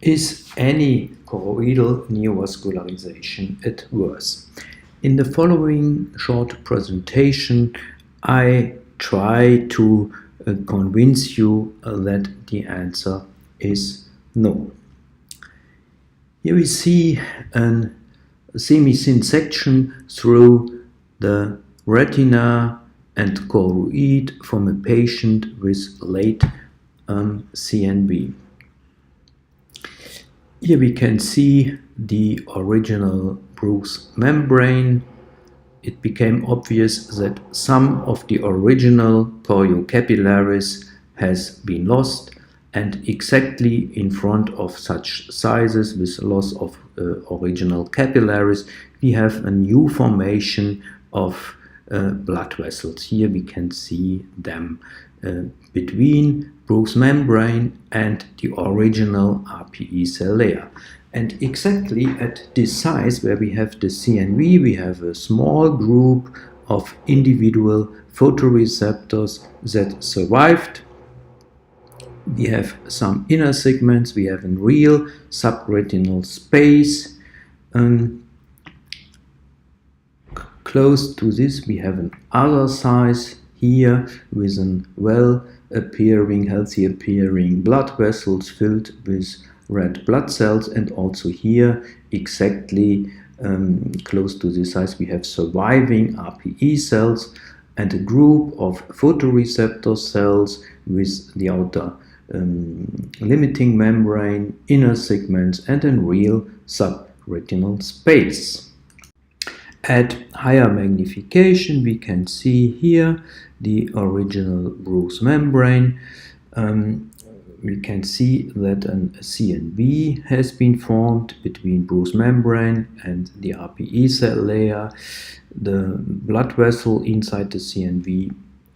Is any choroidal neovascularization at worse? In the following short presentation, I try to convince you that the answer is no. Here we see a semi-thin section through the retina and choroid from a patient with late CNV. Here we can see the original Bruch's membrane. It became obvious that some of the original choriocapillaries has been lost, and exactly in front of such sizes with loss of original capillaries, we have a new formation of blood vessels. Here we can see them between Bruch's membrane and the original RPE cell layer. And exactly at this size where we have the CNV, we have a small group of individual photoreceptors that survived. We have some inner segments, we have a real subretinal space. Close to this we have an other size here with an healthy appearing blood vessels filled with red blood cells, and also here exactly close to this size we have surviving RPE cells and a group of photoreceptor cells with the outer limiting membrane, inner segments, and a real subretinal space. At higher magnification we can see here the original Bruch's membrane. We can see that a CNV has been formed between Bruch's membrane and the RPE cell layer. The blood vessel inside the CNV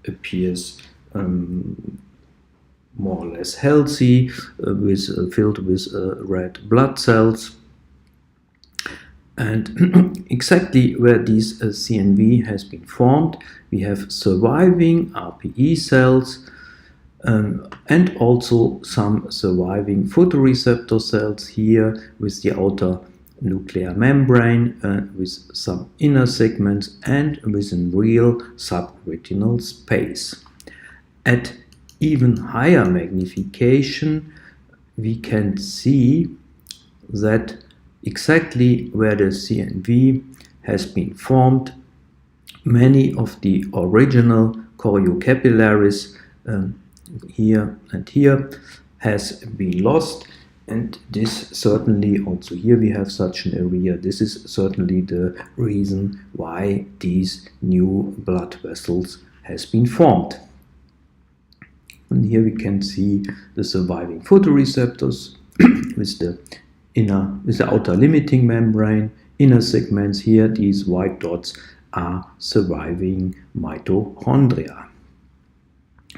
appears more or less healthy, filled with red blood cells. And exactly where this CNV has been formed, we have surviving RPE cells and also some surviving photoreceptor cells here with the outer nuclear membrane with some inner segments and with a real subretinal space. At even higher magnification we can see that exactly where the CNV has been formed, many of the original choriocapillaries here and here has been lost, and this certainly also here we have such an area. This is certainly the reason why these new blood vessels has been formed. And here we can see the surviving photoreceptors with the outer limiting membrane, inner segments here. These white dots are surviving mitochondria.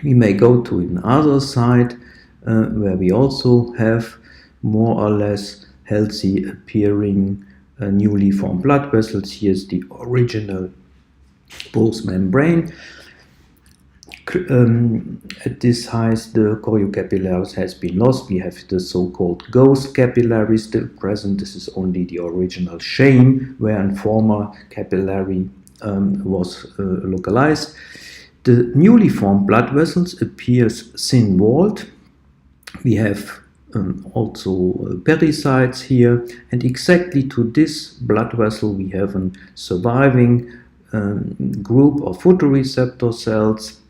We may go to another side where we also have more or less healthy appearing newly formed blood vessels. Here's the original Bruch's membrane. At this size the choriocapillaries has been lost. We have the so-called ghost capillaries still present. This is only the original shame where a former capillary was localized. The newly formed blood vessels appears thin-walled. We have also pericytes here, and exactly to this blood vessel we have a surviving group of photoreceptor cells,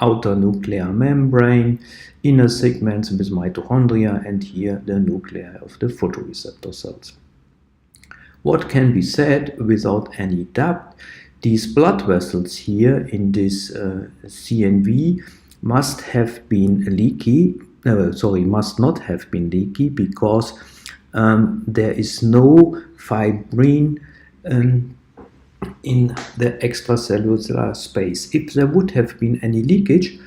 outer nuclear membrane, inner segments with mitochondria, and here the nuclei of the photoreceptor cells. What can be said without any doubt? These blood vessels here in this CNV must not have been leaky because there is no fibrin in the extracellular space. If there would have been any leakage,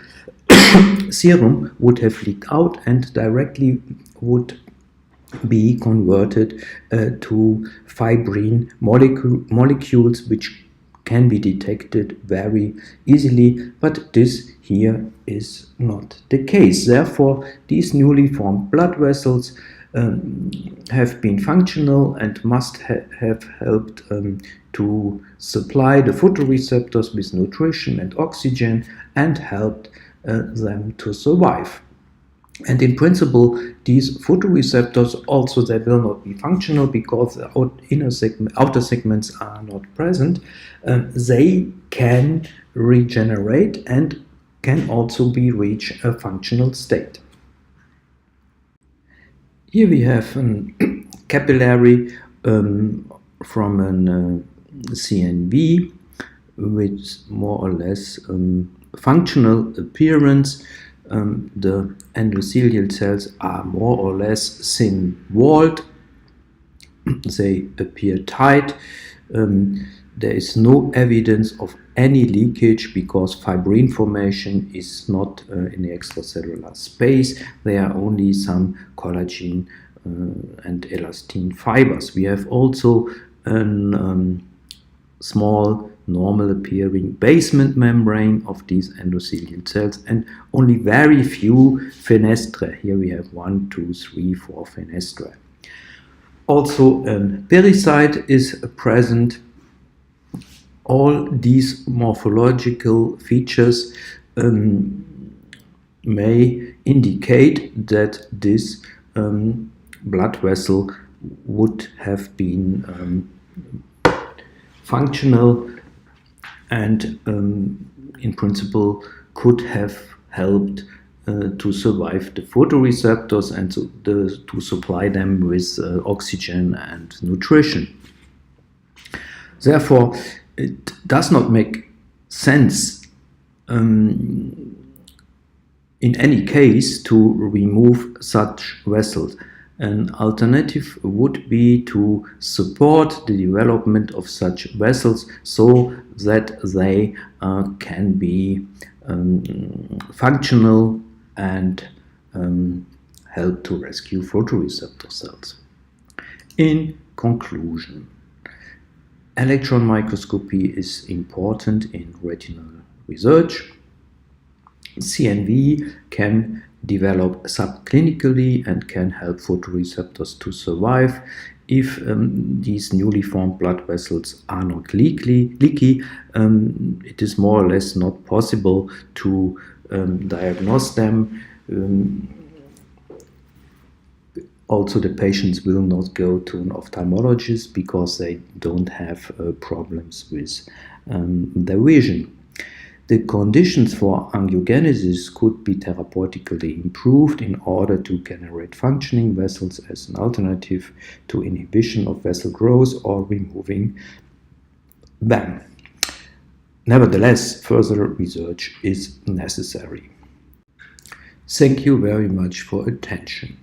serum would have leaked out and directly would be converted to fibrin molecules which can be detected very easily, but this here is not the case. Therefore, these newly formed blood vessels have been functional and must have helped to supply the photoreceptors with nutrition and oxygen and helped them to survive. And in principle, these photoreceptors also, they will not be functional because the outer segments are not present. They can regenerate and can also reach a functional state. Here we have a capillary from a CNV with more or less functional appearance. The endothelial cells are more or less thin-walled. They appear tight. There is no evidence of any leakage because fibrin formation is not in the extracellular space. There are only some collagen and elastin fibers. We have also a small normal appearing basement membrane of these endothelial cells and only very few fenestrae. Here we have 1, 2, 3, 4 fenestrae. Also a pericyte is present. All these morphological features may indicate that this blood vessel would have been functional and in principle could have helped to survive the photoreceptors and to supply them with oxygen and nutrition. Therefore, it does not make sense in any case to remove such vessels. An alternative would be to support the development of such vessels so that they can be functional and help to rescue photoreceptor cells. In conclusion, electron microscopy is important in retinal research. CNV can develop subclinically and can help photoreceptors to survive. If these newly formed blood vessels are not leaky, it is more or less not possible to diagnose them. Also, the patients will not go to an ophthalmologist because they don't have problems with their vision. The conditions for angiogenesis could be therapeutically improved in order to generate functioning vessels as an alternative to inhibition of vessel growth or removing them. Nevertheless, further research is necessary. Thank you very much for attention.